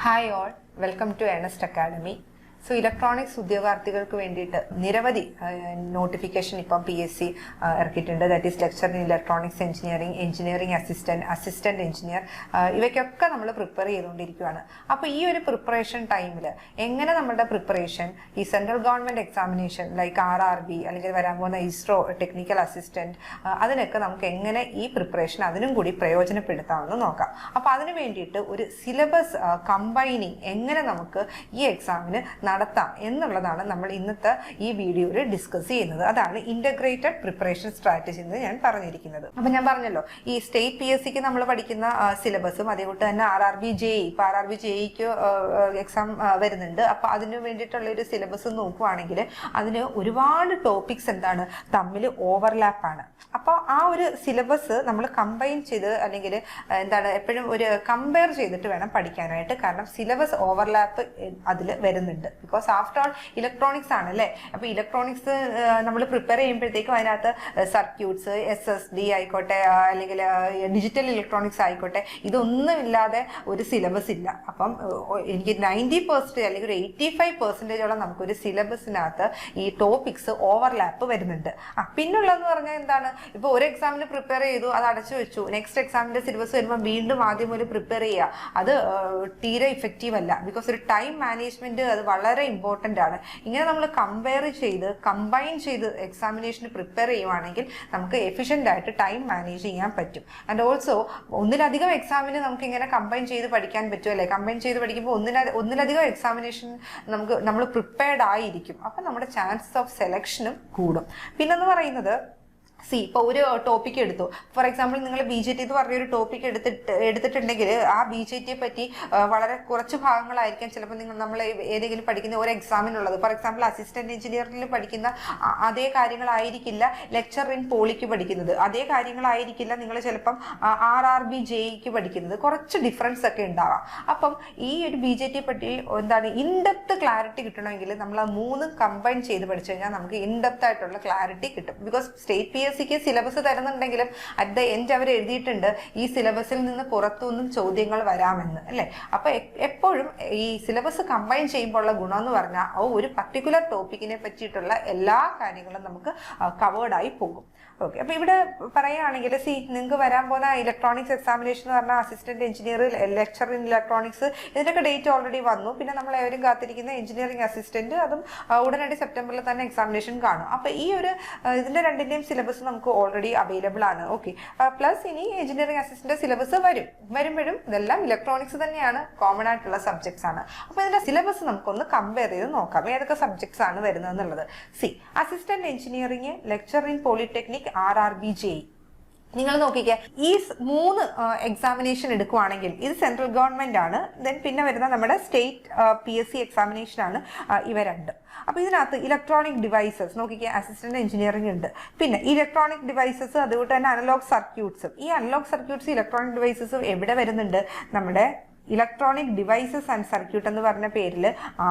Hi all, welcome to Ernest Academy. So electronics ഉദ്യോഗാർത്ഥികൾക്ക് വേണ്ടിയിട്ട് നിരവധി നോട്ടിഫിക്കേഷൻ ഇപ്പം PSC ഇറക്കിയിട്ടുണ്ട്. That is lecture in electronics engineering, engineering assistant engineer, ഇവയ്ക്കൊക്കെ നമ്മൾ പ്രിപ്പയർ ചെയ്തുകൊണ്ടിരിക്കുകയാണ്. അപ്പോൾ ഈ ഒരു പ്രിപ്പറേഷൻ ടൈമിൽ എങ്ങനെ നമ്മുടെ പ്രിപ്പറേഷൻ ഈ central government examination like RRB അല്ലെങ്കിൽ വരാൻ പോകുന്ന ISRO ടെക്നിക്കൽ അസിസ്റ്റന്റ്, അതിനൊക്കെ നമുക്ക് എങ്ങനെ ഈ പ്രിപ്പറേഷൻ അതിനും കൂടി പ്രയോജനപ്പെടുത്താമെന്ന് നോക്കാം. അപ്പോൾ അതിന് വേണ്ടിയിട്ട് ഒരു സിലബസ് കമ്പൈനിങ് എങ്ങനെ നമുക്ക് ഈ എക്സാമിന് നടത്താം എന്നുള്ളതാണ് നമ്മൾ ഇന്നത്തെ ഈ വീഡിയോയിൽ ഡിസ്കസ് ചെയ്യുന്നത്. അതാണ് ഇന്റഗ്രേറ്റഡ് പ്രിപ്പറേഷൻ സ്ട്രാറ്റജി എന്ന് ഞാൻ പറഞ്ഞിരിക്കുന്നത്. അപ്പം ഞാൻ പറഞ്ഞല്ലോ, ഈ സ്റ്റേറ്റ് PSCക്ക് നമ്മൾ പഠിക്കുന്ന സിലബസും അതേപോലെ തന്നെ RRB JEE, ഇപ്പം RRB JEEക്ക് എക്സാം വരുന്നുണ്ട്. അപ്പം അതിന് വേണ്ടിയിട്ടുള്ള ഒരു സിലബസ് നോക്കുവാണെങ്കിൽ അതിന് ഒരുപാട് ടോപ്പിക്സ് എന്താണ് തമ്മിൽ ഓവർലാപ്പാണ്. അപ്പോൾ ആ ഒരു സിലബസ് നമ്മൾ കമ്പൈൻ ചെയ്ത് അല്ലെങ്കിൽ എന്താണ് എപ്പോഴും ഒരു കമ്പയർ ചെയ്തിട്ട് വേണം പഠിക്കാനായിട്ട്. കാരണം സിലബസ് ഓവർലാപ്പ് അതിൽ വരുന്നുണ്ട്. ബിക്കോസ് ആഫ്റ്റർ ഓൾ ഇലക്ട്രോണിക്സ് ആണ് അല്ലേ. അപ്പോൾ ഇലക്ട്രോണിക്സ് നമ്മൾ പ്രിപ്പയർ ചെയ്യുമ്പോഴത്തേക്കും അതിനകത്ത് സർക്യൂട്ട്സ്, SSD ആയിക്കോട്ടെ അല്ലെങ്കിൽ ഡിജിറ്റൽ ഇലക്ട്രോണിക്സ് ആയിക്കോട്ടെ, ഇതൊന്നും ഇല്ലാതെ ഒരു സിലബസ് ഇല്ല. അപ്പം എനിക്ക് 90% അല്ലെങ്കിൽ ഒരു 85% നമുക്കൊരു സിലബസിനകത്ത് ഈ ടോപ്പിക്സ് ഓവർലാപ്പ് വരുന്നുണ്ട്. പിന്നുള്ളതെന്ന് പറഞ്ഞാൽ എന്താണ്, ഇപ്പോൾ ഒരു എക്സാമിന് പ്രിപ്പയർ ചെയ്തു, അത് അടച്ചു വെച്ചു, നെക്സ്റ്റ് എക്സാമിൻ്റെ സിലബസ് വരുമ്പോൾ വീണ്ടും ആദ്യം ഒരു പ്രിപ്പയർ ചെയ്യുക, അത് തീരെ ഇഫക്റ്റീവ് അല്ല. ബിക്കോസ് ഒരു ടൈം മാനേജ്മെൻറ്റ് അത് വളരെ ഇമ്പോർട്ടൻ്റ് ആണ്. ഇങ്ങനെ നമ്മൾ കമ്പയർ ചെയ്ത് കമ്പൈൻ ചെയ്ത് എക്സാമിനേഷന് പ്രിപ്പയർ ചെയ്യുവാണെങ്കിൽ നമുക്ക് എഫിഷ്യൻ്റ് ആയിട്ട് ടൈം മാനേജ് ചെയ്യാൻ പറ്റും. ആൻഡ് ഓൾസോ ഒന്നിലധികം എക്സാമിന് നമുക്ക് ഇങ്ങനെ കമ്പൈൻ ചെയ്ത് പഠിക്കാൻ പറ്റും അല്ലേ. കമ്പൈൻ ചെയ്ത് പഠിക്കുമ്പോൾ ഒന്നിലധികം എക്സാമിനേഷൻ നമ്മൾ പ്രിപ്പയർഡ് ആയിരിക്കും. അപ്പം നമ്മുടെ ചാൻസസ് ഓഫ് സെലക്ഷനും കൂടും. പിന്നെന്ന് പറയുന്നത്, ഇപ്പോൾ ഒരു ടോപ്പിക്ക് എടുത്തു, ഫോർ എക്സാമ്പിൾ നിങ്ങൾ BJT എന്ന് പറഞ്ഞൊരു ടോപ്പിക്ക് എടുത്തിട്ടുണ്ടെങ്കിൽ ആ BJTയെ പറ്റി വളരെ കുറച്ച് ഭാഗങ്ങളായിരിക്കും ചിലപ്പോൾ നമ്മൾ ഏതെങ്കിലും പഠിക്കുന്ന ഒരു എക്സാമിനുള്ളത്. ഫോർ എക്സാമ്പിൾ അസിസ്റ്റന്റ് എഞ്ചിനീയറിംഗിൽ പഠിക്കുന്ന അതേ കാര്യങ്ങളായിരിക്കില്ല ലെക്ചർ ഇൻ പോളിക്ക് പഠിക്കുന്നത്, അതേ കാര്യങ്ങളായിരിക്കില്ല നിങ്ങൾ ചിലപ്പം RRB JEEക്ക് പഠിക്കുന്നത്. കുറച്ച് ഡിഫറൻസ് ഒക്കെ ഉണ്ടാവാം. അപ്പം ഈ ഒരു BJTയെ പറ്റി എന്താണ് ഇൻഡെപ്ത് ക്ലാരിറ്റി കിട്ടണമെങ്കിൽ നമ്മൾ ആ മൂന്നും കമ്പൈൻ ചെയ്ത് പഠിച്ചു കഴിഞ്ഞാൽ നമുക്ക് ഇൻഡെപ്ത് ആയിട്ടുള്ള ക്ലാരിറ്റി കിട്ടും. ബിക്കോസ് സ്റ്റേറ്റ് PSCക്ക് സിലബസ് തരുന്നുണ്ടെങ്കിലും അറ്റ് ദ എൻഡ് അവർ എഴുതിയിട്ടുണ്ട് ഈ സിലബസിൽ നിന്ന് പുറത്തുനിന്നും ചോദ്യങ്ങൾ വരാമെന്ന് അല്ലേ. അപ്പൊ എപ്പോഴും ഈ സിലബസ് കമ്പൈൻ ചെയ്യുമ്പോൾ ഉള്ള ഗുണം എന്ന് പറഞ്ഞാൽ ഒരു പർട്ടിക്കുലർ ടോപ്പിക്കിനെ പറ്റിയിട്ടുള്ള എല്ലാ കാര്യങ്ങളും നമുക്ക് കവേർഡായി പോകും. ഓക്കെ, അപ്പോൾ ഇവിടെ പറയുകയാണെങ്കിൽ നിങ്ങൾക്ക് വരാൻ പോകുന്ന ഇലക്ട്രോണിക്സ് എക്സാമിനേഷൻ എന്ന് പറഞ്ഞാൽ assistant engineer, lecture in electronics, ഇതിൻ്റെയൊക്കെ ഡേറ്റ് ഓൾറെഡി വന്നു. പിന്നെ നമ്മൾ ഏവരും കാത്തിരിക്കുന്ന എഞ്ചിനീയറിംഗ് അസിസ്റ്റന്റ്, അതും ഉടനടി സെപ്റ്റംബറിൽ തന്നെ എക്സാമിനേഷൻ കാണും. അപ്പോൾ ഈ ഒരു ഇതിൻ്റെ രണ്ടിൻ്റെയും സിലബസ് നമുക്ക് ഓൾറെഡി അവൈലബിൾ ആണ്. ഓക്കെ, പ്ലസ് ഇനി എഞ്ചിനീയറിംഗ് അസിസ്റ്റന്റ് സിലബസ് വരുമ്പോഴും ഇതെല്ലാം ഇലക്ട്രോണിക്സ് തന്നെയാണ്, കോമൺ ആയിട്ടുള്ള സബ്ജക്ട്സ് ആണ്. അപ്പോൾ ഇതിൻ്റെ സിലബസ് നമുക്കൊന്ന് കമ്പയർ ചെയ്ത് നോക്കാം ഏതൊക്കെ സബ്ജക്ട്സ് ആണ് വരുന്നത് എന്നുള്ളത്. Assistant engineering, lecture in polytechnic, RRB JEE. നിങ്ങൾ നോക്കിക്കുക, ഈ 3 എക്സാമിനേഷൻ എടുക്കുവാണെങ്കിൽ ഇത് സെൻട്രൽ ഗവൺമെന്റ് ആണ്. ദെൻ പിന്നെ വരുന്ന നമ്മുടെ സ്റ്റേറ്റ് PSC എക്സാമിനേഷൻ ആണ് ഇവ രണ്ടും. അപ്പോൾ ഇതിനകത്ത് ഇലക്ട്രോണിക് ഡിവൈസസ് നോക്കിക്കുക, അസിസ്റ്റന്റ് എഞ്ചിനീയറിംഗ് ഉണ്ട്. പിന്നെ ഇലക്ട്രോണിക് ഡിവൈസസ്, അതുകൊണ്ട് തന്നെ അനലോഗ് സർക്യൂട്ട്സും. ഈ അനലോഗ് സർക്യൂട്ട്സ്, ഇലക്ട്രോണിക് ഡിവൈസസും എവിടെ വരുന്നുണ്ട്? നമ്മുടെ ഇലക്ട്രോണിക് ഡിവൈസസ് ആൻഡ് സർക്യൂട്ട് എന്ന് പറഞ്ഞ പേരിൽ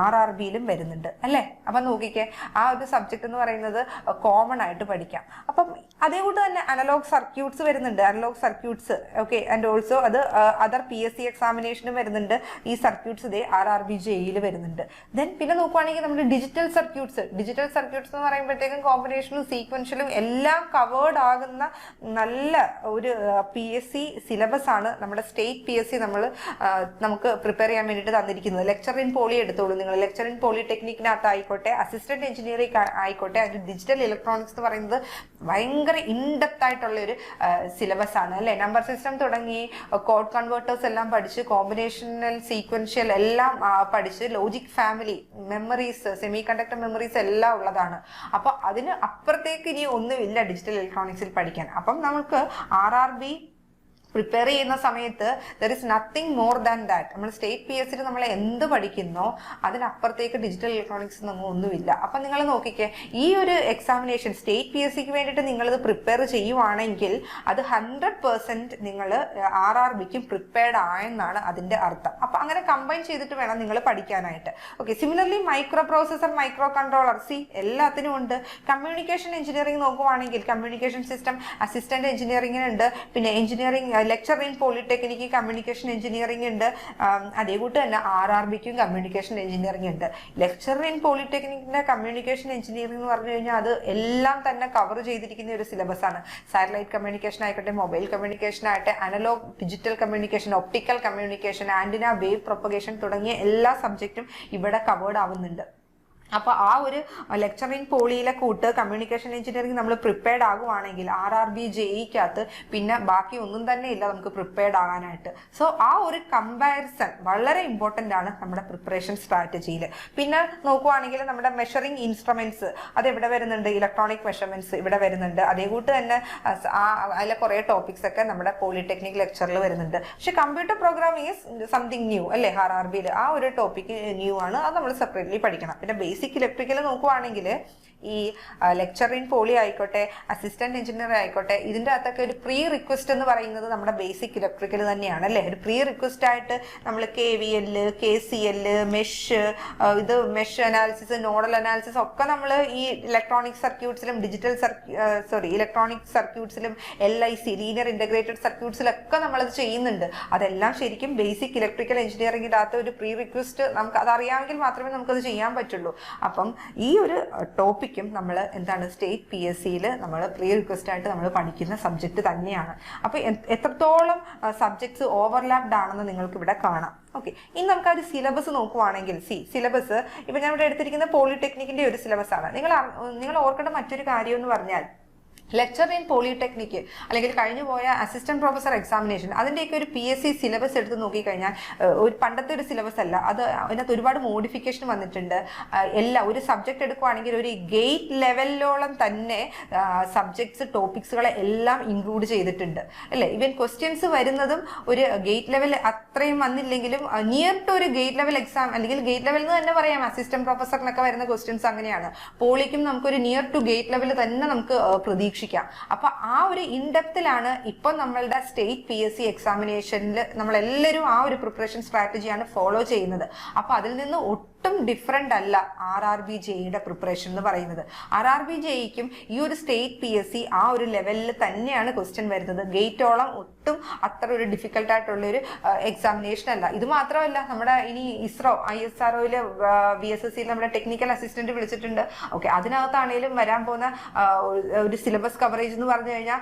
RRBയിലും വരുന്നുണ്ട് അല്ലേ. അപ്പം നോക്കിക്കേ, ആ ഒരു സബ്ജക്റ്റ് എന്ന് പറയുന്നത് കോമൺ ആയിട്ട് പഠിക്കാം. അപ്പം അതേകൂട്ട് തന്നെ അനലോഗ് സർക്യൂട്ട്സ് വരുന്നുണ്ട്, analog circuits. Okay, and also അത് അതർ PSC എക്സാമിനേഷനും വരുന്നുണ്ട്. ഈ സർക്യൂട്ട്സ് ഇതേ RRB JEEയിൽ വരുന്നുണ്ട്. ദെൻ പിന്നെ നോക്കുവാണെങ്കിൽ നമ്മുടെ ഡിജിറ്റൽ സർക്യൂട്ട്സ് എന്ന് പറയുമ്പോഴത്തേക്കും കോമ്പിനേഷനും സീക്വൻഷ്യലും എല്ലാം കവേർഡ് ആകുന്ന നല്ല ഒരു PSC സിലബസ് ആണ് നമ്മുടെ സ്റ്റേറ്റ് PSC നമുക്ക് പ്രിപ്പയർ ചെയ്യാൻ വേണ്ടിയിട്ട് തന്നിരിക്കുന്നത്. ലെക്ചർ ഇൻ പോളി എടുത്തോളൂ നിങ്ങൾ. ലെക്ചർ ഇൻ പോളിടെക്നിക്കിനകത്ത് ആയിക്കോട്ടെ, അസിസ്റ്റന്റ് എഞ്ചിനീയറിംഗ് ആയിക്കോട്ടെ, അതിൻ്റെ ഡിജിറ്റൽ ഇലക്ട്രോണിക്സ് എന്ന് പറയുന്നത് ഭയങ്കര ഇൻഡെപ്ത് ആയിട്ടുള്ള ഒരു സിലബസ് ആണ് അല്ലേ. നമ്പർ സിസ്റ്റം തുടങ്ങി കോഡ് കൺവേർട്ടേഴ്സ് എല്ലാം പഠിച്ച്, കോമ്പിനേഷണൽ സീക്വൻഷ്യൽ എല്ലാം പഠിച്ച്, logic family, memories, semi conductor memories എല്ലാം ഉള്ളതാണ്. അപ്പോൾ അതിന് അപ്പുറത്തേക്ക് ഇനി ഒന്നുമില്ല ഡിജിറ്റൽ ഇലക്ട്രോണിക്സിൽ പഠിക്കാൻ. അപ്പം നമുക്ക് RRB പ്രിപ്പയർ ചെയ്യുന്ന സമയത്ത് there is nothing more than that. നമ്മൾ സ്റ്റേറ്റ് PSCയിൽ നമ്മൾ എന്ത് പഠിക്കുന്നോ അതിനപ്പുറത്തേക്ക് ഡിജിറ്റൽ ഇലക്ട്രോണിക്സ് ഒന്നുമില്ല. അപ്പം നിങ്ങൾ നോക്കിക്കേ, ഈ ഒരു എക്സാമിനേഷൻ സ്റ്റേറ്റ് PSCക്ക് വേണ്ടിയിട്ട് നിങ്ങളിത് പ്രിപ്പയർ ചെയ്യുവാണെങ്കിൽ അത് 100% നിങ്ങൾ RRBക്കും പ്രിപ്പയർഡ് ആയെന്നാണ് അതിൻ്റെ അർത്ഥം. അപ്പം അങ്ങനെ കമ്പൈൻ ചെയ്തിട്ട് വേണം നിങ്ങൾ പഠിക്കാനായിട്ട്. Okay, similarly micro processor, micro controller, എല്ലാത്തിനും ഉണ്ട്. കമ്മ്യൂണിക്കേഷൻ എഞ്ചിനീയറിംഗ് നോക്കുവാണെങ്കിൽ കമ്മ്യൂണിക്കേഷൻ സിസ്റ്റം അസിസ്റ്റന്റ് എഞ്ചിനീയറിംഗിനുണ്ട്. പിന്നെ engineering lecture in polytechnic communication engineering ഉണ്ട്. അതേകൂട്ട് തന്നെ RRBക്കും കമ്മ്യൂണിക്കേഷൻ എഞ്ചിനീയറിംഗ് ഉണ്ട്. ലെക്ചർ ഇൻ പോളിടെക്നിക്കിന്റെ കമ്മ്യൂണിക്കേഷൻ എഞ്ചിനീയറിംഗ് എന്ന് പറഞ്ഞു കഴിഞ്ഞാൽ അത് എല്ലാം തന്നെ കവർ ചെയ്തിരിക്കുന്ന ഒരു സിലബസ് ആണ്. സാറ്റലൈറ്റ് കമ്മ്യൂണിക്കേഷൻ ആയിക്കോട്ടെ, മൊബൈൽ കമ്മ്യൂണിക്കേഷൻ ആയിട്ട്, analog digital communication, optical communication, antenna, wave propagation തുടങ്ങിയ എല്ലാ സബ്ജക്റ്റും ഇവിടെ കവേർഡ് ആവുന്നുണ്ട്. അപ്പോൾ ആ ഒരു ലെക്ചർ ഇൻ പോളിയിലെ കൂട്ട് കമ്മ്യൂണിക്കേഷൻ എഞ്ചിനീയറിംഗ് നമ്മൾ പ്രിപ്പയർഡ് ആകുവാണെങ്കിൽ RRB JEക്കകത്ത് പിന്നെ ബാക്കി ഒന്നും തന്നെ ഇല്ല നമുക്ക് പ്രിപ്പയർഡ് ആകാനായിട്ട്. സോ ആ ഒരു കമ്പാരിസൺ വളരെ ഇമ്പോർട്ടൻ്റ് ആണ് നമ്മുടെ പ്രിപ്പറേഷൻ സ്ട്രാറ്റജിയിൽ. പിന്നെ നോക്കുവാണെങ്കിൽ നമ്മുടെ മെഷറിംഗ് ഇൻസ്ട്രുമെന്റ്സ് അത് എവിടെ വരുന്നുണ്ട്, ഇലക്ട്രോണിക് മെഷർമെന്റ്സ് ഇവിടെ വരുന്നുണ്ട്. അതേകൂട്ട് തന്നെ അതിലെ കുറേ ടോപ്പിക്സ് ഒക്കെ നമ്മുടെ പോളിടെക്നിക് ലെക്ചറിൽ വരുന്നുണ്ട്. പക്ഷെ computer programming is something new അല്ലേ, RRBയിൽ ആ ഒരു ടോപ്പിക്ക് ന്യൂ ആണ്, അത് നമ്മൾ സെപ്പറേറ്റ്ലി പഠിക്കണം. പിന്നെ ബേസിക് ഇലക്ട്രിക്കൽ നോക്കുവാണെങ്കിൽ ഈ ലെക്ചർ ഇൻ പോളി ആയിക്കോട്ടെ, അസിസ്റ്റന്റ് എഞ്ചിനീയർ ആയിക്കോട്ടെ, ഇതിൻ്റെ അകത്തൊക്കെ ഒരു പ്രീ റിക്വസ്റ്റ് എന്ന് പറയുന്നത് നമ്മുടെ ബേസിക് ഇലക്ട്രിക്കൽ തന്നെയാണ് അല്ലേ. ഒരു പ്രീ റിക്വസ്റ്റ് ആയിട്ട് നമ്മൾ KVL, KCL, mesh analysis, nodal analysis ഒക്കെ നമ്മൾ ഈ ഇലക്ട്രോണിക് സർക്യൂട്ട്സിലും ഇലക്ട്രോണിക് സർക്യൂട്ട്സിലും LIC ലീനിയർ ഇന്റഗ്രേറ്റഡ് സർക്യൂട്ട്സിലൊക്കെ നമ്മളത് ചെയ്യുന്നുണ്ട്. അതെല്ലാം ശരിക്കും ബേസിക് ഇലക്ട്രിക്കൽ എഞ്ചിനീയറിംഗിൻ്റെ അകത്ത് ഒരു പ്രീ റിക്വസ്റ്റ് നമുക്ക് അതറിയാമെങ്കിൽ മാത്രമേ നമുക്കത് ചെയ്യാൻ പറ്റുള്ളൂ. അപ്പം ഈ ഒരു ടോപ്പിക്കും നമ്മൾ എന്താണ് സ്റ്റേറ്റ് PSCയിൽ നമ്മൾ പ്രീ റിക്വസ്റ്റ് ആയിട്ട് നമ്മൾ പഠിക്കുന്ന സബ്ജക്റ്റ് തന്നെയാണ്. അപ്പോൾ എത്രത്തോളം സബ്ജക്ട്സ് ഓവർലാപ്ഡ് ആണെന്ന് നിങ്ങൾക്ക് ഇവിടെ കാണാം. ഓക്കെ, ഇനി നമുക്ക് ആ ഒരു സിലബസ് നോക്കുവാണെങ്കിൽ സിലബസ് ഇപ്പം ഞാൻ ഇവിടെ എടുത്തിരിക്കുന്ന പോളിടെക്നിക്കിന്റെ ഒരു സിലബസ് ആണ്. നിങ്ങൾ ഓർക്കേണ്ട മറ്റൊരു കാര്യം എന്ന് പറഞ്ഞാൽ ലെക്ചർ ഇൻ പോളിടെക്നിക്ക് അല്ലെങ്കിൽ കഴിഞ്ഞു പോയ അസിസ്റ്റന്റ് പ്രൊഫസർ എക്സാമിനേഷൻ അതിൻ്റെയൊക്കെ ഒരു PSC സിലബസ് എടുത്ത് നോക്കിക്കഴിഞ്ഞാൽ ഒരു പണ്ടത്തെ ഒരു സിലബസ് അല്ല അത്. അതിനകത്ത് ഒരുപാട് മോഡിഫിക്കേഷൻ വന്നിട്ടുണ്ട്. ഒരു സബ്ജക്റ്റ് എടുക്കുവാണെങ്കിൽ ഒരു ഗേറ്റ് ലെവലിലോളം തന്നെ സബ്ജക്ട്സ് ടോപ്പിക്സുകളെ എല്ലാം ഇൻക്ലൂഡ് ചെയ്തിട്ടുണ്ട് അല്ലേ. ഈവൻ ക്വസ്റ്റ്യൻസ് വരുന്നതും ഒരു ഗേറ്റ് ലെവൽ അത്രയും വന്നില്ലെങ്കിലും നിയർ ടു ഒരു ഗേറ്റ് ലെവൽ എക്സാം അല്ലെങ്കിൽ ഗേറ്റ് ലെവൽ എന്ന് തന്നെ പറയാം. അസിസ്റ്റന്റ് പ്രൊഫസറിനൊക്കെ വരുന്ന ക്വസ്റ്റ്യൻസ് അങ്ങനെയാണ്. പോളിക്കും നമുക്കൊരു നിയർ ടു ഗേറ്റ് ലെവൽ തന്നെ നമുക്ക് പ്രതീക്ഷിക്കാം. അപ്പൊ ആ ഒരു ഇൻഡെപ്തിലാണ് ഇപ്പൊ നമ്മളുടെ സ്റ്റേറ്റ് PSC എക്സാമിനേഷനിൽ നമ്മളെല്ലാവരും ആ ഒരു പ്രിപ്പറേഷൻ സ്ട്രാറ്റജിയാണ് ഫോളോ ചെയ്യുന്നത്. അപ്പൊ അതിൽ നിന്ന് ഒട്ടും ഡിഫറെന്റ് അല്ല RRB JEയുടെ പ്രിപ്പറേഷൻ എന്ന് പറയുന്നത്. RRB JEക്കും ഈ ഒരു സ്റ്റേറ്റ് PSC ആ ഒരു ലെവലിൽ തന്നെയാണ് ക്വസ്റ്റ്യൻ വരുന്നത്. ഗേറ്റോളം ഒട്ടും അത്ര ഒരു ഡിഫിക്കൽട്ട് ആയിട്ടുള്ള ഒരു എക്സാമിനേഷൻ അല്ല. ഇത് മാത്രമല്ല, നമ്മുടെ ഇനി ISROയില് VSSCയിൽ നമ്മുടെ ടെക്നിക്കൽ അസിസ്റ്റന്റ് വിളിച്ചിട്ടുണ്ട്. ഓക്കെ, അതിനകത്താണേലും വരാൻ പോകുന്ന ഒരു സിലബസ് കവറേജ് എന്ന് പറഞ്ഞു കഴിഞ്ഞാൽ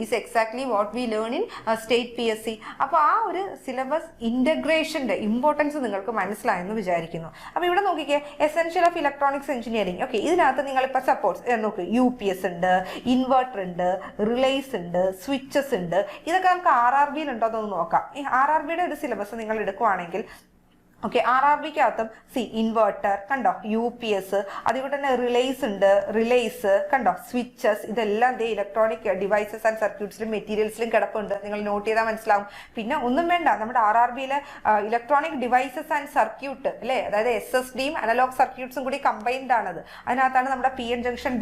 is exactly what we learn in state PSC. അപ്പോൾ ആ ഒരു സിലബസ് ഇന്റഗ്രേഷന്റെ ഇമ്പോർട്ടൻസ് നിങ്ങൾക്ക് മനസ്സിലായെന്ന് വിചാരിക്കുന്നു. അപ്പോൾ ഇവിടെ നോക്കിക്കേ, essential of electronics engineering. Okay, ഇതിനകത്ത് നിങ്ങളിപ്പോൾ സപ്പോസ് നോക്ക് UPS ഉണ്ട്, ഇൻവെർട്ടർ ഉണ്ട്, റിലേസ് ഉണ്ട്, സ്വിച്ചസ് ഉണ്ട്. ഇതൊക്കെ നമുക്ക് RRBയിൽ ഉണ്ടോ എന്നൊന്ന് നോക്കാം. ഈ RRBയുടെ ഒരു സിലബസ് നിങ്ങൾ എടുക്കുവാണെങ്കിൽ ഓക്കെ, RRBക്കകത്തും ഇൻവെർട്ടർ കണ്ടോ, UPS, അതുകൊണ്ട് തന്നെ റിലേസ് കണ്ടോ, സ്വിച്ചസ്, ഇതെല്ലാം ഇലക്ട്രോണിക് ഡിവൈസസ് ആൻഡ് സർക്യൂട്ട്സിലും മെറ്റീരിയൽസിലും കിടപ്പുണ്ട്. നിങ്ങൾ നോട്ട് ചെയ്താൽ മനസ്സിലാവും. പിന്നെ ഒന്നും വേണ്ട, നമ്മുടെ RRBയിലെ ഇലക്ട്രോണിക് ഡിവൈസസ് ആൻഡ് സർക്യൂട്ട് അല്ലേ, അതായത് SSDയും അനലോഗ് സർക്യൂട്ട്സും കൂടി കമ്പൈൻഡ് ആണത്. അതിനകത്താണ് നമ്മുടെ PN junction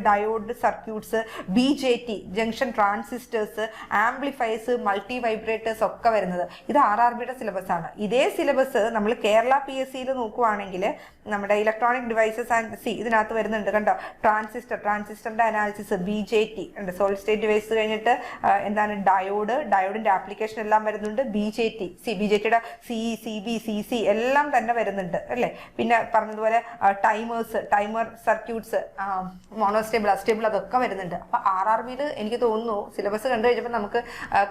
diode circuits, BJT junction transistors, amplifiers, multi vibrators ഒക്കെ വരുന്നത്. ഇത് RRBയുടെ സിലബസ് ആണ്. ഇതേ സിലബസ് നമ്മൾ കേരള PSCയിൽ നോക്കുവാണെങ്കിൽ നമ്മുടെ ഇലക്ട്രോണിക് ഡിവൈസസ് ആൻഡ് ഇതിനകത്ത് വരുന്നുണ്ട് കണ്ടോ, ട്രാൻസിസ്റ്ററിന്റെ അനാലിസിസ്, BJT ഉണ്ട്, സോളിഡ് സ്റ്റേറ്റ് ഡിവൈസ് കഴിഞ്ഞിട്ട് എന്താണ് ഡയോഡിന്റെ ആപ്ലിക്കേഷൻ എല്ലാം വരുന്നുണ്ട്. BJTയുടെ CB CC എല്ലാം തന്നെ വരുന്നുണ്ട് അല്ലേ. പിന്നെ പറഞ്ഞതുപോലെ ടൈമർ സർക്യൂട്ട്സ്, മോണോസ്റ്റേബിൾ അസ്റ്റേബിൾ അതൊക്കെ വരുന്നുണ്ട്. അപ്പൊ RRBയിൽ എനിക്ക് തോന്നുന്നു സിലബസ് കണ്ടു കഴിഞ്ഞപ്പോൾ നമുക്ക്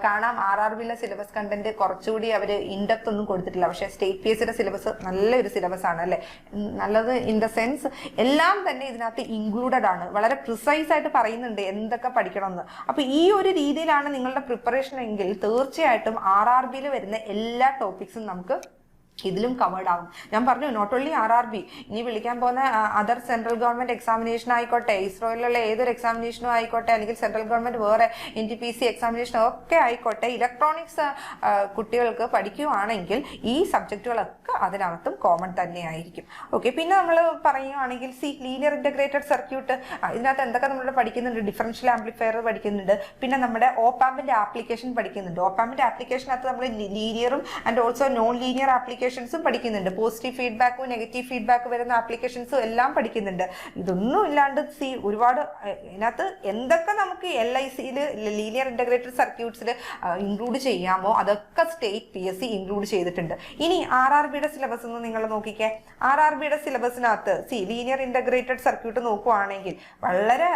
കാണാം RRBയിലെ സിലബസ് കണ്ടന്റ് കുറച്ചുകൂടി അവർ ഇൻഡെപ്ത് ഒന്നും കൊടുത്തിട്ടില്ല. പക്ഷേ സ്റ്റേറ്റ് PSCയുടെ സിലബസ് നല്ലൊരു സിലബസ് ആണ് അല്ലേ. നല്ലത് ഇൻ ദ സെൻസ് എല്ലാം തന്നെ ഇതിനകത്ത് ഇൻക്ലൂഡഡ് ആണ്. വളരെ പ്രിസൈസ് ആയിട്ട് പറയുന്നുണ്ട് എന്തൊക്കെ പഠിക്കണമെന്ന്. അപ്പൊ ഈ ഒരു രീതിയിലാണ് നിങ്ങളുടെ പ്രിപ്പറേഷൻ എങ്കിൽ തീർച്ചയായിട്ടും RRBയിൽ വരുന്ന എല്ലാ ടോപ്പിക്സും നമുക്ക് ഇതിലും കവേർഡ് ആകും. ഞാൻ പറഞ്ഞു നോട്ട് ഓൺലി RRB, ഇനി വിളിക്കാൻ പോകുന്ന അതർ സെൻട്രൽ ഗവൺമെന്റ് എക്സാമിനേഷൻ ആയിക്കോട്ടെ, ഇസ്രോയിലുള്ള ഏതൊരു എക്സാമിനേഷനും ആയിക്കോട്ടെ, അല്ലെങ്കിൽ സെൻട്രൽ ഗവൺമെന്റ് വേറെ NTPC എക്സാമിനേഷൻ ഒക്കെ ആയിക്കോട്ടെ, ഇലക്ട്രോണിക്സ് കുട്ടികൾക്ക് പഠിക്കുകയാണെങ്കിൽ ഈ സബ്ജക്റ്റുകളൊക്കെ അതിനകത്തും കോമൺ തന്നെയായിരിക്കും. ഓക്കെ, പിന്നെ നമ്മൾ പറയുകയാണെങ്കിൽ ലീനിയർ ഇന്റഗ്രേറ്റഡ് സർക്യൂട്ട്, ഇതിനകത്ത് എന്തൊക്കെ നമ്മൾ പഠിക്കുന്നുണ്ട്, ഡിഫറൻഷ്യൽ ആംപ്ലിഫയർ പഠിക്കുന്നുണ്ട്. പിന്നെ നമ്മുടെ ഓപ്പാമ്പിന്റെ ആപ്ലിക്കേഷൻ പഠിക്കുന്നുണ്ട്. ഓപ്പാമ്പിന്റെ ആപ്ലിക്കേഷനകത്ത് നമ്മൾ ലീനിയറും and also non linear application ആപ്ലിക്കേഷൻസും പഠിക്കുന്നുണ്ട്. പോസിറ്റീവ് ഫീഡ്ബാക്കും നെഗറ്റീവ് ഫീഡ്ബാക്ക് വരുന്ന ആപ്ലിക്കേഷൻസും എല്ലാം പഠിക്കുന്നുണ്ട്. ഇതൊന്നും ഇല്ലാണ്ട് ഒരുപാട് ഇതിനകത്ത് എന്തൊക്കെ നമുക്ക് LICയിൽ ലീനിയർ ഇന്റഗ്രേറ്റഡ് സർക്യൂട്ട്സിൽ ഇൻക്ലൂഡ് ചെയ്യാമോ അതൊക്കെ സ്റ്റേറ്റ് PSC ഇൻക്ലൂഡ് ചെയ്തിട്ടുണ്ട്. ഇനി RRBയുടെ സിലബസ് ഒന്ന് നിങ്ങൾ നോക്കിക്കേ. RRBയുടെ സിലബസിനകത്ത് ലീനിയർ ഇന്റഗ്രേറ്റഡ് സർക്യൂട്ട് നോക്കുവാണെങ്കിൽ വളരെ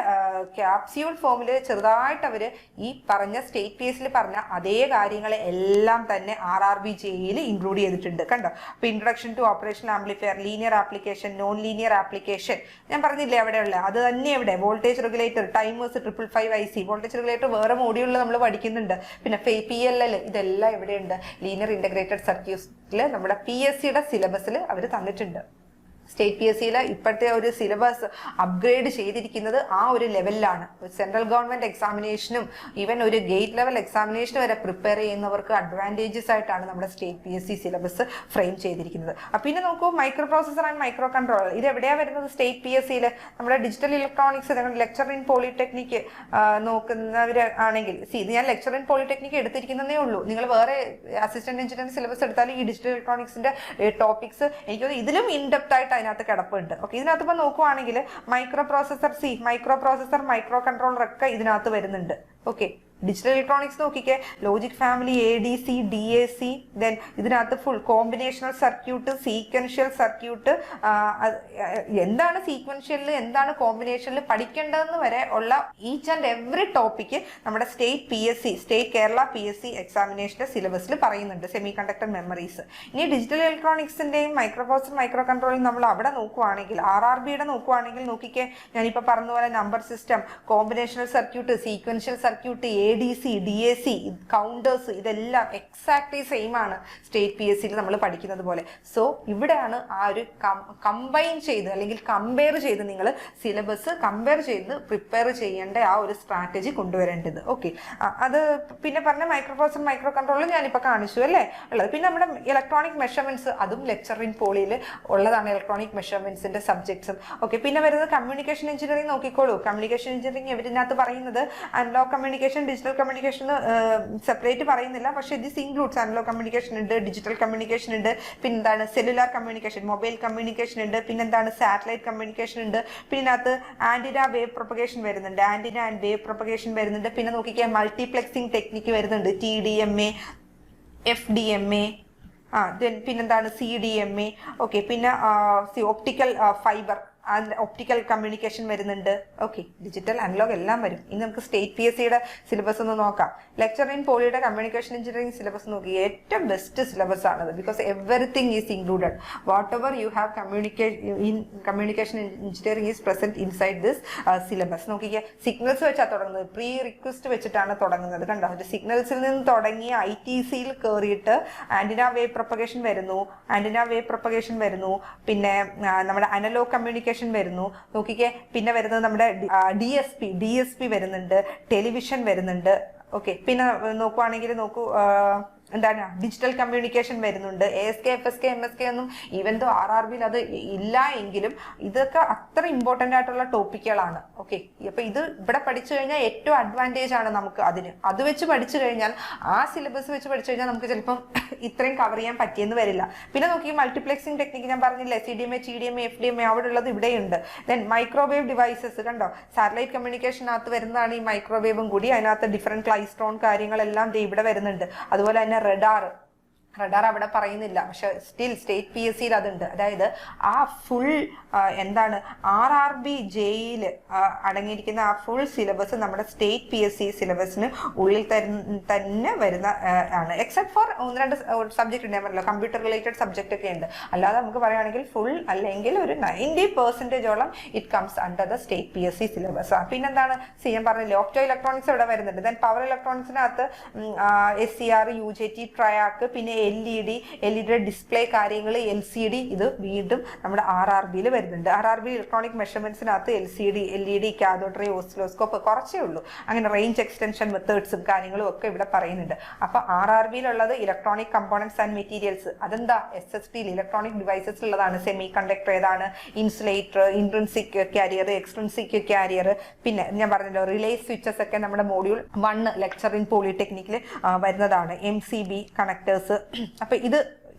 ക്യാപ്സ്യൂൾ ഫോമിൽ ചെറുതായിട്ട് അവര് ഈ പറഞ്ഞ സ്റ്റേറ്റ് PSCയിൽ പറഞ്ഞ അതേ കാര്യങ്ങളെ എല്ലാം തന്നെ RRB-JEയിൽ ഇൻക്ലൂഡ് ചെയ്തിട്ടുണ്ട്. കണ്ടോ? അപ്പൊ introduction to operational amplifier, linear application, non linear application, ഞാൻ പറഞ്ഞില്ലേ എവിടെയുള്ള അത് തന്നെ ഇവിടെ voltage regulator, timers, 555 IC, voltage regulator വേറെ മോഡ്യൂളിൽ നമ്മൾ പഠിക്കുന്നുണ്ട്. പിന്നെ PLL ഇതെല്ലാം എവിടെയുണ്ട്? ലീനിയർ ഇന്റഗ്രേറ്റഡ് സർക്യൂട്ട്സിൽ നമ്മുടെ PSCയുടെ സിലബസിൽ അവർ തന്നിട്ടുണ്ട്. സ്റ്റേറ്റ് PSCയിൽ ഇപ്പോഴത്തെ ഒരു സിലബസ് അപ്ഗ്രേഡ് ചെയ്തിരിക്കുന്നത് ആ ഒരു ലെവലിലാണ്. സെൻട്രൽ ഗവൺമെന്റ് എക്സാമിനേഷനും ഈവൻ ഒരു ഗേറ്റ് ലെവൽ എക്സാമിനേഷൻ വരെ പ്രിപ്പയർ ചെയ്യുന്നവർക്ക് അഡ്വാൻറ്റേജസ് ആയിട്ടാണ് നമ്മുടെ സ്റ്റേറ്റ് PSC സിലബസ് ഫ്രെയിം ചെയ്തിരിക്കുന്നത്. പിന്നെ നോക്കൂ, micro processor and micro controller ഇത് എവിടെയാണ് വരുന്നത്? സ്റ്റേറ്റ് PSCയിൽ നമ്മുടെ digital electronics, lecture in polytechnic നോക്കുന്നവർ ആണെങ്കിൽ ഇത് ഞാൻ ലെക്ചർ ഇൻ പോളിടെക്നിക് എടുത്തിരിക്കുന്നതേ ഉള്ളൂ. നിങ്ങൾ വേറെ അസിസ്റ്റന്റ് എഞ്ചിനീയറിംഗ് സിലബസ് എടുത്താൽ ഈ ഡിജിറ്റൽ ഇലക്ട്രോണിക്സിന്റെ ടോപ്പിക്സ് എനിക്ക് ഇതിലും ഇൻഡെപ്ത് ആയിട്ട് അതിനകത്ത് കിടപ്പുണ്ട്. ഓക്കെ, ഇതിനകത്ത് ഇപ്പൊ നോക്കുവാണെങ്കിൽ മൈക്രോ പ്രോസസർ, മൈക്രോ കൺട്രോളർ ഒക്കെ ഇതിനകത്ത് വരുന്നുണ്ട്. ഓക്കെ, ഡിജിറ്റൽ ഇലക്ട്രോണിക്സ് നോക്കിക്കേ, logic family, ADC, DAC, then ഇതിനകത്ത് full combinational circuit, sequential circuit, എന്താണ് സീക്വൻഷ്യലിൽ എന്താണ് കോമ്പിനേഷനിൽ പഠിക്കേണ്ടതെന്ന് വരെ ഉള്ള ഈച്ച് ആൻഡ് എവറി ടോപ്പിക്ക് നമ്മുടെ സ്റ്റേറ്റ് കേരള PSC എക്സാമിനേഷന്റെ സിലബസിൽ പറയുന്നുണ്ട്. Semi conductor memories. ഇനി ഡിജിറ്റൽ ഇലക്ട്രോണിക്സിന്റെയും മൈക്രോ പ്രോസസർ, മൈക്രോ കൺട്രോളിംഗ് നമ്മൾ അവിടെ നോക്കുവാണെങ്കിൽ RRBയുടെ നോക്കുവാണെങ്കിൽ നോക്കിക്കേ, ഞാനിപ്പോൾ പറഞ്ഞ പോലെ number system, combinational circuit, sequential circuit, ADC, DAC, counters ഇതെല്ലാം എക്സാക്ട്ലി സെയിം ആണ് സ്റ്റേറ്റ് PSCയിൽ നമ്മൾ പഠിക്കുന്നത് പോലെ. സോ ഇവിടെയാണ് ആ ഒരു കമ്പൈൻ ചെയ്ത് അല്ലെങ്കിൽ കമ്പയർ ചെയ്ത് നിങ്ങൾ സിലബസ് കമ്പയർ ചെയ്ത് പ്രിപ്പയർ ചെയ്യേണ്ട ആ ഒരു സ്ട്രാറ്റജി കൊണ്ടുവരേണ്ടത്. ഓക്കെ, അത് പിന്നെ പറഞ്ഞ മൈക്രോ പ്രോസസർ, മൈക്രോ കൺട്രോളർ ഞാനിപ്പോൾ കാണിച്ചു അല്ലേ ഉള്ളത്. പിന്നെ നമ്മുടെ ഇലക്ട്രോണിക് മെഷർമെന്റ്സ്, അതും ലെക്ചർ ഇൻ പോളിയിൽ ഉള്ളതാണ് ഇലക്ട്രോണിക് മെഷർമെന്റ്സിന്റെ സബ്ജക്ട്സും. ഓക്കെ, പിന്നെ വരുന്നത് കമ്മ്യൂണിക്കേഷൻ എഞ്ചിനീയറിംഗ് നോക്കിക്കോളൂ. കമ്മ്യൂണിക്കേഷൻ എഞ്ചിനീയറിംഗ് ഇവരിനകത്ത് പറയുന്നത് analog communication, digital communication separate പറയുന്നില്ല, പക്ഷെ ദിസ് ഇൻക്ലൂഡ്സ് അനലോഗ് കമ്മ്യൂണിക്കേഷൻ ഉണ്ട്, ഡിജിറ്റൽ കമ്മ്യൂണിക്കേഷൻ ഉണ്ട്, പിന്നെന്താണ് സെല്ലുലാർ കമ്മ്യൂണിക്കേഷൻ, മൊബൈൽ കമ്മ്യൂണിക്കേഷൻ ഉണ്ട്, പിന്നെന്താണ് സാറ്റലൈറ്റ് കമ്മ്യൂണിക്കേഷൻ ഉണ്ട്, പിന്നകത്ത് ആന്റിന വേവ് പ്രൊപ്പഗേഷൻ വരുന്നുണ്ട്, ആന്റിന ആൻഡ് വേവ് പ്രൊപ്പഗേഷൻ വരുന്നുണ്ട്. പിന്നെ നോക്കിക്കാൻ മൾട്ടിപ്ലെക്സിംഗ് ടെക്നിക്ക് വരുന്നുണ്ട്, TDMA, FDMA, പിന്നെന്താണ് CDMA. ഓക്കെ, പിന്നെ ഒപ്റ്റിക്കൽ ഫൈബർ ഒപ്റ്റിക്കൽ കമ്മ്യൂണിക്കേഷൻ വരുന്നുണ്ട്. ഓക്കെ, ഡിജിറ്റൽ അനലോഗ് എല്ലാം വരും. ഇനി നമുക്ക് സ്റ്റേറ്റ് PSCയുടെ സിലബസ് ഒന്ന് നോക്കാം. ലെക്ചർ ഇൻ പോളിയുടെ കമ്മ്യൂണിക്കേഷൻ എഞ്ചിനീയറിംഗ് സിലബസ് നോക്കി, ഏറ്റവും ബെസ്റ്റ് സിലബസ് ആണത്. Because everything is included. Whatever you have communication engineering is present inside this syllabus. നോക്കിക്കുക, സിഗ്നൽസ് വെച്ചാണ് തുടങ്ങുന്നത്, പ്രീ റിക്വസ്റ്റ് വെച്ചിട്ടാണ് തുടങ്ങുന്നത്. കണ്ടോ, സിഗ്നൽസിൽ നിന്ന് തുടങ്ങി ITCയിൽ കയറിയിട്ട് ആന്റിന വേവ് പ്രൊപ്പഗേഷൻ വരുന്നു, പിന്നെ നമ്മുടെ അനലോഗ് കമ്മ്യൂണിക്കേഷൻ വരുന്നു. നോക്കിക്കേ, പിന്നെ വരുന്നത് നമ്മുടെ DSP വരുന്നുണ്ട്, ടെലിവിഷൻ വരുന്നുണ്ട്. ഓക്കെ, പിന്നെ നോക്കുവാണെങ്കിൽ എന്താണ് ഡിജിറ്റൽ കമ്മ്യൂണിക്കേഷൻ വരുന്നുണ്ട്. ASK, FSK, MSK ഒന്നും ഈവൻ ദോ RRBയിൽ അത് ഇല്ല എങ്കിലും ഇതൊക്കെ അത്ര ഇമ്പോർട്ടൻ്റ് ആയിട്ടുള്ള ടോപ്പിക്കുകളാണ്. ഓക്കെ, അപ്പൊ ഇത് ഇവിടെ പഠിച്ചു കഴിഞ്ഞാൽ ഏറ്റവും അഡ്വാൻറ്റേജ് ആണ് നമുക്ക്. അത് വെച്ച് പഠിച്ചു കഴിഞ്ഞാൽ, ആ സിലബസ് വെച്ച് പഠിച്ചു കഴിഞ്ഞാൽ നമുക്ക് ചിലപ്പം ഇത്രയും കവർ ചെയ്യാൻ പറ്റിയെന്ന് വരില്ല. പിന്നെ നോക്കി, മൾട്ടിപ്ലെക്സിംഗ് ടെക്നിക്ക് ഞാൻ പറഞ്ഞില്ലേ, CDMA, TDMA, FDMA അവിടെ ഉള്ളത് ഇവിടെയുണ്ട്. ദെൻ മൈക്രോവേവ് ഡിവൈസസ്, കണ്ടോ, സാറ്റലൈറ്റ് കമ്മ്യൂണിക്കേഷനകത്ത് വരുന്നതാണ് ഈ മൈക്രോവേവും കൂടി. അതിനകത്ത് ഡിഫറെന്റ് ക്ലൈസ്ട്രോൺ കാര്യങ്ങളെല്ലാം ഇവിടെ വരുന്നുണ്ട്. അതുപോലെ തന്നെ റഡാർ അവിടെ പറയുന്നില്ല, പക്ഷെ സ്റ്റിൽ സ്റ്റേറ്റ് PSCയിൽ അതുണ്ട്. അതായത് ആ ഫുൾ എന്താണ് RRB-JEയിൽ അടങ്ങിയിരിക്കുന്ന ആ ഫുൾ സിലബസ് നമ്മുടെ സ്റ്റേറ്റ് PSC സിലബസിന് ഉള്ളിൽ തന്നെ വരുന്ന ആണ്. എക്സെപ്റ്റ് ഫോർ 1-2 സബ്ജക്ട് ഉണ്ട്, ഞാൻ പറഞ്ഞല്ലോ, കമ്പ്യൂട്ടർ റിലേറ്റഡ് സബ്ജക്റ്റ് ഒക്കെ ഉണ്ട്. അല്ലാതെ നമുക്ക് പറയുകയാണെങ്കിൽ ഫുൾ അല്ലെങ്കിൽ ഒരു 90% it comes under the state PSC syllabus. പിന്നെന്താണ്, ഞാൻ പറഞ്ഞില്ലേ, ഓപ്റ്റോ ഇലക്ട്രോണിക്സ് ഇവിടെ വരുന്നുണ്ട്. ദെൻ പവർ ഇലക്ട്രോണിക്സിനകത്ത് SCR, UJT, ട്രയാക്ക്, പിന്നെ LED ഡിസ്പ്ലേ കാര്യങ്ങൾ, LCD, ഇത് വീണ്ടും നമ്മുടെ RRBയിൽ വരുന്നുണ്ട്. RRB ഇലക്ട്രോണിക് മെഷർമെന്റ്സിനകത്ത് LED, കാഥോഡ് റേ, ഓസിലോസ്കോപ്പ് കുറച്ചേ ഉള്ളൂ. അങ്ങനെ റേഞ്ച് എക്സ്റ്റൻഷൻ മെത്തേഡ്സും കാര്യങ്ങളും ഒക്കെ ഇവിടെ പറയുന്നുണ്ട്. അപ്പൊ RRBയിലുള്ളത് ഇലക്ട്രോണിക് കമ്പോണൻസ് ആൻഡ് മെറ്റീരിയൽസ്, അതെന്താ SST ഇലക്ട്രോണിക് ഡിവൈസസ് ഉള്ളതാണ്. സെമി കണ്ടക്ടർ ഏതാണ്, insulator, intrinsic carrier, extrinsic carrier, പിന്നെ ഞാൻ പറഞ്ഞല്ലോ റിലേ സ്വിച്ചസ് ഒക്കെ നമ്മുടെ മോഡ്യൂൾ 1 ലെക്ചർ ഇൻ പോളിടെക്നിക്കിൽ വരുന്നതാണ്. MCB connectors. അപ്പൊ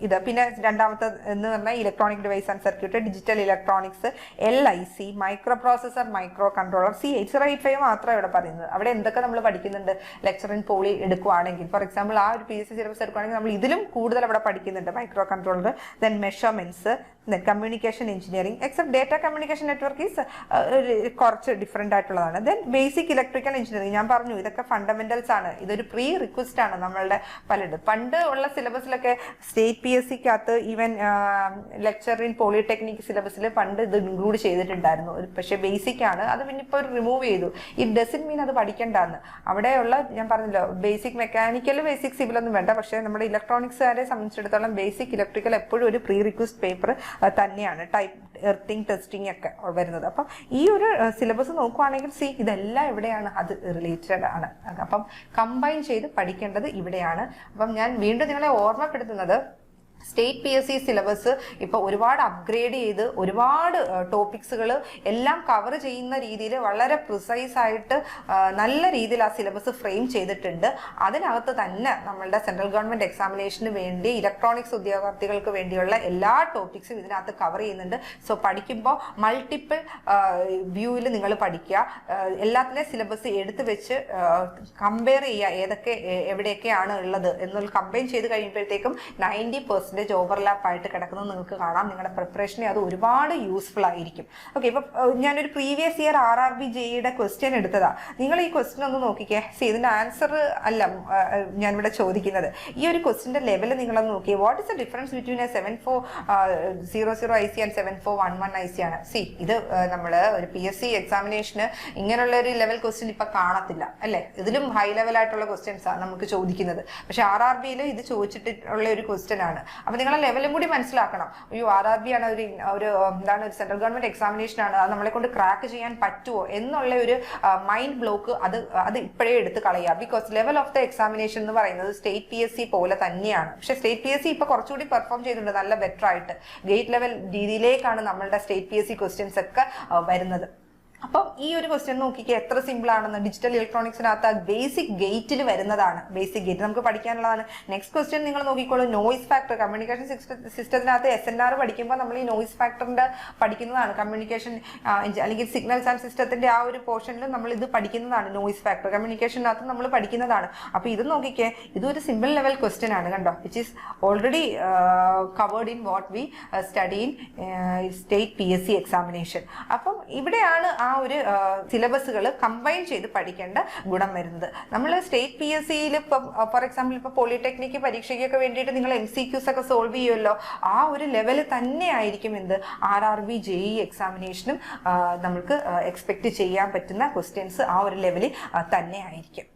ഇത്. പിന്നെ രണ്ടാമത്തെ എന്ന് പറഞ്ഞാൽ electronic device and circuit, digital electronics, LIC, micro processor, micro controller. 8085 മാത്രമാണ് ഇവിടെ പറയുന്നത്. അവിടെ എന്തൊക്കെ നമ്മൾ പഠിക്കുന്നുണ്ട് ലെക്ചർ ഇൻ പോളി എടുക്കുകയാണെങ്കിൽ, ഫോർ എക്സാമ്പിൾ ആ ഒരു PSC സിലബസ് എടുക്കുകയാണെങ്കിൽ നമ്മൾ ഇതിലും കൂടുതൽ അവിടെ പഠിക്കുന്നുണ്ട്. Micro controller, then measurements, then communication engineering, except data communication network is കുറച്ച് ഡിഫറെൻ്റ് ആയിട്ടുള്ളതാണ്. ദെൻ ബേസിക് ഇലക്ട്രിക്കൽ എഞ്ചിനീയറിംഗ്, ഞാൻ പറഞ്ഞു ഇതൊക്കെ ഫണ്ടമെന്റൽസ് ആണ്. ഇതൊരു പ്രീ റിക്വസ്റ്റ് ആണ് നമ്മളുടെ പലരും. പണ്ട് ഉള്ള സിലബസിലൊക്കെ സ്റ്റേറ്റ് PSCക്കകത്ത് ഈവൻ ലെക്ചർ ഇൻ പോളിടെക്നിക് സിലബസിൽ പണ്ട് ഇത് ഇൻക്ലൂഡ് ചെയ്തിട്ടുണ്ടായിരുന്നു. പക്ഷേ ബേസിക് ആണ്, അത് പിന്നെ ഇപ്പോൾ റിമൂവ് ചെയ്തു. ഇറ്റ് ഡസൻ മീൻ അത് പഠിക്കേണ്ടെന്ന്. അവിടെയുള്ള ഞാൻ പറഞ്ഞല്ലോ ബേസിക് മെക്കാനിക്കൽ, ബേസിക് സിവിൽ ഒന്നും വേണ്ട. പക്ഷേ നമ്മുടെ ഇലക്ട്രോണിക്സുകാരെ സംബന്ധിച്ചിടത്തോളം ബേസിക് ഇലക്ട്രിക്കൽ എപ്പോഴും ഒരു പ്രീ റിക്വസ്റ്റ് പേപ്പർ തന്നെയാണ്. ടൈപ്പ് എർത്തിങ്, ടെസ്റ്റിംഗ് ഒക്കെ വരുന്നത്. അപ്പം ഈ ഒരു സിലബസ് നോക്കുവാണെങ്കിൽ ഇതെല്ലാം എവിടെയാണ്, അത് റിലേറ്റഡ് ആണ്. അപ്പം കമ്പൈൻ ചെയ്ത് പഠിക്കേണ്ടത് ഇവിടെയാണ്. അപ്പം ഞാൻ വീണ്ടും നിങ്ങളെ ഓർമ്മപ്പെടുത്തുന്നത്, സ്റ്റേറ്റ് PSC സിലബസ് ഇപ്പോൾ ഒരുപാട് അപ്ഗ്രേഡ് ചെയ്ത് ഒരുപാട് ടോപ്പിക്സുകൾ എല്ലാം കവർ ചെയ്യുന്ന രീതിയിൽ വളരെ പ്രിസൈസ് ആയിട്ട് നല്ല രീതിയിൽ ആ സിലബസ് ഫ്രെയിം ചെയ്തിട്ടുണ്ട്. അതിനകത്ത് തന്നെ നമ്മളുടെ സെൻട്രൽ ഗവൺമെന്റ് എക്സാമിനേഷന് വേണ്ടി ഇലക്ട്രോണിക്സ് ഉദ്യോഗാർത്ഥികൾക്ക് വേണ്ടിയുള്ള എല്ലാ ടോപ്പിക്സും ഇതിനകത്ത് കവർ ചെയ്യുന്നുണ്ട്. സോ പഠിക്കുമ്പോൾ മൾട്ടിപ്പിൾ വ്യൂവിൽ നിങ്ങൾ പഠിക്കുക. എല്ലാത്തിലെ സിലബസ് എടുത്തു വെച്ച് കമ്പയർ ചെയ്യുക, ഏതൊക്കെ എവിടെയൊക്കെയാണ് ഉള്ളത് എന്നുള്ള കമ്പൈൻ ചെയ്ത് കഴിയുമ്പോഴത്തേക്കും 90% ഓവർലാപ്പ് ആയിട്ട് കിടക്കുന്നത് നിങ്ങൾക്ക് കാണാം. നിങ്ങളുടെ പ്രിപ്പറേഷനെ അത് ഒരുപാട് യൂസ്ഫുൾ ആയിരിക്കും. ഓക്കെ, ഇപ്പം ഞാനൊരു previous year RRB JEE question എടുത്തതാ. നിങ്ങൾ ഈ ക്വസ്റ്റ്യൻ ഒന്ന് നോക്കിക്കേ. ഇതിന്റെ ആൻസർ അല്ല ഞാനിവിടെ ചോദിക്കുന്നത്. ഈ ഒരു ക്വസ്റ്റ്യൻ്റെ ലെവൽ നിങ്ങളൊന്ന് നോക്കിയേ. What is the difference between 7400 IC and 7411 IC ആണ്. ഇത് നമ്മൾ ഒരു PSC എക്സാമിനേഷന് ഇങ്ങനെയുള്ള ഒരു ലെവൽ ക്വസ്റ്റ്യൻ ഇപ്പൊ കാണത്തില്ല അല്ലേ. ഇതിലും ഹൈ ലെവൽ ആയിട്ടുള്ള ക്വസ്റ്റ്യൻസ് ആണ് നമുക്ക് ചോദിക്കുന്നത്. പക്ഷെ RRBയിൽ ഇത് ചോദിച്ചിട്ടുള്ള ഒരു ക്വസ്റ്റ്യൻ ആണ്. അപ്പൊ നിങ്ങളെ ലെവലും കൂടി മനസ്സിലാക്കണം. RRB ആണ് ഒരു എന്താണ്, ഒരു സെൻട്രൽ ഗവൺമെന്റ് എക്സാമിനേഷൻ ആണ്, അത് നമ്മളെ കൊണ്ട് ക്രാക്ക് ചെയ്യാൻ പറ്റുമോ എന്നുള്ള ഒരു മൈൻഡ് ബ്ലോക്ക് അത് ഇപ്പോഴേ എടുത്ത് കളയുക. Because level of the examination എന്ന് പറയുന്നത് സ്റ്റേറ്റ് PSC പോലെ തന്നെയാണ്. പക്ഷെ സ്റ്റേറ്റ് PSC ഇപ്പൊ കുറച്ചുകൂടി പെർഫോം ചെയ്തിട്ടുണ്ട് നല്ല ബെറ്റർ ആയിട്ട്. ഗേറ്റ് ലെവൽ രീതിയിലേക്കാണ് നമ്മളുടെ സ്റ്റേറ്റ് PSC ക്വസ്റ്റ്യൻസ് ഒക്കെ വരുന്നത്. അപ്പം ഈ ഒരു ക്വസ്റ്റ്യൻ നോക്കിക്കുക എത്ര സിമ്പിൾ ആണെന്ന്. ഡിജിറ്റൽ ഇലക്ട്രോണിക്സിനകത്ത് ബേസിക് ഗേറ്റിൽ വരുന്നതാണ്. ബേസിക് ഗേറ്റ് നമുക്ക് പഠിക്കാനുള്ളതാണ്. നെക്സ്റ്റ് ക്വസ്റ്റ്യൻ നിങ്ങൾ നോക്കിക്കോളൂ. നോയിസ് ഫാക്ടർ, കമ്മ്യൂണിക്കേഷൻ സിസ്റ്റത്തിനകത്ത് SNR പഠിക്കുമ്പോൾ നമ്മൾ ഈ നോയിസ് ഫാക്ടറിന്റെ പഠിക്കുന്നതാണ്. കമ്മ്യൂണിക്കേഷൻ അല്ലെങ്കിൽ സിഗ്നൽസ് ആൻഡ് സിസ്റ്റത്തിന്റെ ആ ഒരു പോർഷനിൽ നമ്മൾ ഇത് പഠിക്കുന്നതാണ്. നോയിസ് ഫാക്ടർ കമ്മ്യൂണിക്കേഷനകത്ത് നമ്മൾ പഠിക്കുന്നതാണ്. അപ്പോൾ ഇത് നോക്കിക്കേ, ഇതൊരു സിമ്പിൾ ലെവൽ ക്വസ്റ്റ്യൻ ആണ് കണ്ടോ, which is already covered in what we study in state PSC examination. അപ്പം ഇവിടെയാണ് ആ ഒരു സിലബസുകൾ കമ്പൈൻ ചെയ്ത് പഠിക്കേണ്ട ഗുണം വരുന്നത്. നമ്മൾ സ്റ്റേറ്റ് PSCയിൽ ഇപ്പം ഫോർ എക്സാമ്പിൾ ഇപ്പോൾ പോളിടെക്നിക് പരീക്ഷയ്ക്കൊക്കെ വേണ്ടിയിട്ട് നിങ്ങൾ MCQs ഒക്കെ സോൾവ് ചെയ്യുമല്ലോ, ആ ഒരു ലെവൽ തന്നെ ആയിരിക്കും RRB JEE എക്സാമിനേഷനും നമുക്ക് എക്സ്പെക്ട് ചെയ്യാൻ പറ്റുന്ന ക്വസ്റ്റ്യൻസ് ആ ഒരു ലെവലിൽ തന്നെ ആയിരിക്കും.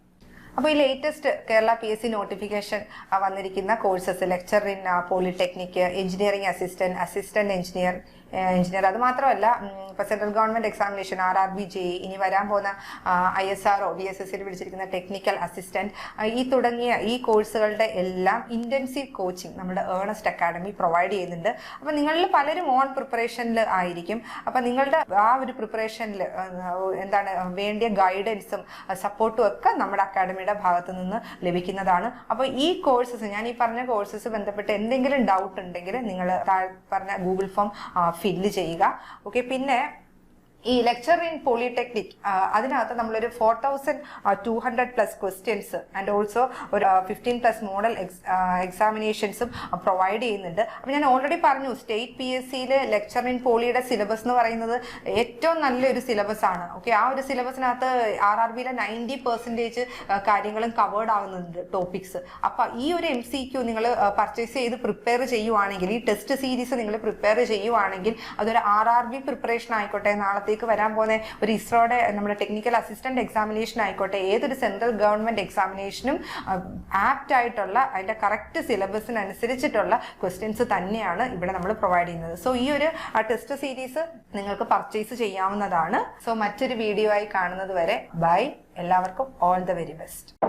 അപ്പോൾ ഈ ലേറ്റസ്റ്റ് കേരള PSC നോട്ടിഫിക്കേഷൻ വന്നിരിക്കുന്ന courses lecture in polytechnic, engineering assistant engineer, അത് മാത്രമല്ല ഇപ്പോൾ central government examination RRB JEE, ഇനി വരാൻ പോകുന്ന ISRO VSSCയിൽ വിളിച്ചിരിക്കുന്ന ടെക്നിക്കൽ അസിസ്റ്റന്റ്, ഈ തുടങ്ങിയ ഈ കോഴ്സുകളുടെ എല്ലാം ഇന്റൻസീവ് കോച്ചിങ് നമ്മുടെ ഏണസ്റ്റ് അക്കാഡമി പ്രൊവൈഡ് ചെയ്യുന്നുണ്ട്. അപ്പോൾ നിങ്ങളിൽ പലരും ഓൺ പ്രിപ്പറേഷനിൽ ആയിരിക്കും. അപ്പോൾ നിങ്ങളുടെ ആ ഒരു പ്രിപ്പറേഷനിൽ എന്താണ് വേണ്ടിയ ഗൈഡൻസും സപ്പോർട്ടും ഒക്കെ നമ്മുടെ അക്കാഡമിയുടെ ഭാഗത്ത് നിന്ന് ലഭിക്കുന്നതാണ്. അപ്പോൾ ഈ കോഴ്സസ്, ഞാൻ ഈ പറഞ്ഞ കോഴ്സസ് ബന്ധപ്പെട്ട് എന്തെങ്കിലും ഡൗട്ട് ഉണ്ടെങ്കിൽ നിങ്ങൾ പറഞ്ഞ ഗൂഗിൾ ഫോം ഫില്ല് ചെയ്യുക. ഓക്കെ, പിന്നെ ഈ ലെക്ചർ ഇൻ പോളിടെക്നിക് അതിനകത്ത് നമ്മളൊരു 4200+ ക്വസ്റ്റ്യൻസ് ആൻഡ് ഓൾസോ ഒരു 15+ മോഡൽ എക്സാമിനേഷൻസും പ്രൊവൈഡ് ചെയ്യുന്നുണ്ട്. അപ്പോൾ ഞാൻ ഓൾറെഡി പറഞ്ഞു സ്റ്റേറ്റ് PSCയിൽ ലെക്ചർ ഇൻ പോളിയുടെ സിലബസ് എന്ന് പറയുന്നത് ഏറ്റവും നല്ലൊരു സിലബസ് ആണ്. ഓക്കെ, ആ ഒരു സിലബസിനകത്ത് RRBയിലെ 90% കാര്യങ്ങളും കവേർഡ് ആവുന്നുണ്ട് ടോപ്പിക്സ്. അപ്പോൾ ഈ ഒരു MCQ നിങ്ങൾ പർച്ചേസ് ചെയ്ത് പ്രിപ്പയർ ചെയ്യുവാണെങ്കിൽ, ഈ ടെസ്റ്റ് സീരീസ് നിങ്ങൾ പ്രിപ്പയർ ചെയ്യുവാണെങ്കിൽ, അതൊരു RRB പ്രിപ്പറേഷൻ ആയിക്കോട്ടെ, നാളത്തെ വരാൻ പോകുന്ന ഒരു ഇസ്രോയുടെ നമ്മുടെ ടെക്നിക്കൽ അസിസ്റ്റന്റ് എക്സാമിനേഷൻ ആയിക്കോട്ടെ, ഏതൊരു സെൻട്രൽ ഗവൺമെന്റ് എക്സാമിനേഷനും ആപ്റ്റ് ആയിട്ടുള്ള അതിന്റെ കറക്റ്റ് സിലബസിനനുസരിച്ചിട്ടുള്ള ക്വസ്റ്റ്യൻസ് തന്നെയാണ് ഇവിടെ നമ്മൾ പ്രൊവൈഡ് ചെയ്യുന്നത്. സോ ഈ ഒരു ടെസ്റ്റ് സീരീസ് നിങ്ങൾക്ക് പർച്ചേസ് ചെയ്യാവുന്നതാണ്. സോ മറ്റൊരു വീഡിയോ ആയി കാണുന്നത് വരെ ബൈ. എല്ലാവർക്കും ഓൾ ദ വെരി ബെസ്റ്റ്.